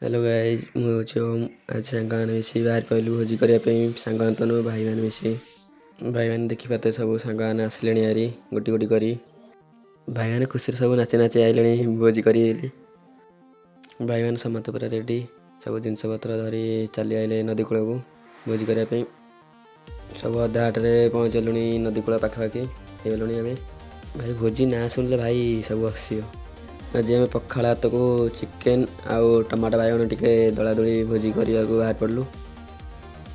Hello guys मुझे आज सांगने मिसी बाहर पहलू भोजी करने सांगन तो नुह भाई मैंने मिसी भाई मैंने देखिपारे सब सांगने आसिले यारी गोटी गोटी करी भाई मैंने खुशी सब नाचे नाचे आइले भोजी करी भाई मैंने समस्त पूरा रेडी सब जिनस पत्र धरी चली आइले नदी कूल को भोजी करने सब अधा हाटे पहुँचलु नदी कूल पाखापाखि होगलु आम भाई भोजी ना शुणिले भाई सब हसियो आज आम पखाड़ हाथ को चिकेन आउ टमाटो बाइगण टिके दला दली भोजी करने को बाहर पड़लु।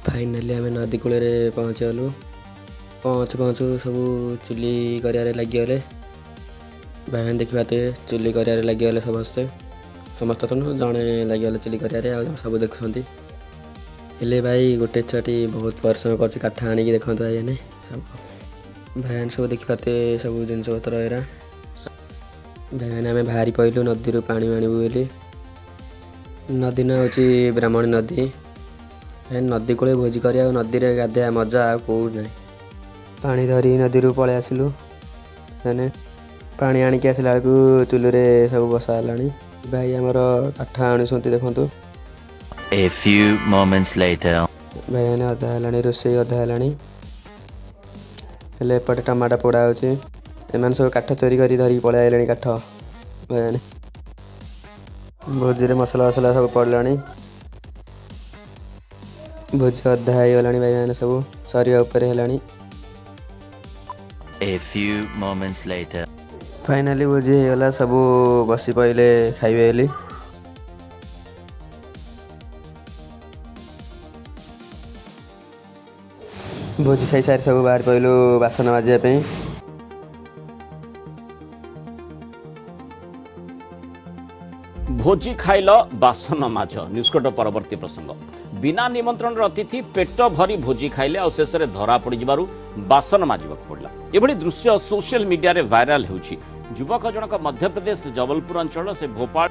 फाइनाली आम नदी कूल पहुँचगलु पहुँचु पहुँचु सब चुली कर लगिगले भाई देखिए चुली कर लगिगले समस्ते समस्त तो नुह जड़े लगिगले चुली कर सब देखुं हेले भाई गोटे छुआटी बहुत परिश्रम कर काठ आणिक देखते भाई ने सब भाई सब देखिपारे सब जिनस पत्र एरा भाई मैंने आम बाहरी पड़लु नदी रू पानी आणबू बोली नदी ना हूँ ब्राह्मणी नदी भाई नदी कूल भोजी कर नदी में गाधे मजा कौ ना पानी धरी नदी रू पलि आसलु मैंने पानी आणिक आसला बेलू चुल्ली सब बसा भाई आमर काठ आणुंट देखु A few moments later. भाई मैंने अधा है रोसे अधा है एपटे टमाटा पोड़ा हो एम सब काठ चोरी कर धरिक पलि आइले काठ भाई मैंने भोजी मसला फसला सब पड़ा भोजी अधा होगला भाई मैंने सब सरिया उपर है A few moments later. Finally भोजी होगला सब बसी पड़े खाइबे बोली भोजी खाई सारी सब बाहर पड़लु बासन माजिया भोजी खाइल बासन माझ निष्कट परवर्ती प्रसंग बिना निमंत्रण अतिथि पेट भरी भोजी खाइले आ शेष में धरा पड़ बासन माजिबा पड़ा एभली दृश्य सोशल मीडिया रे वायरल होउछि युवक जनक मध्यप्रदेश जबलपुर अंचल से भोपाल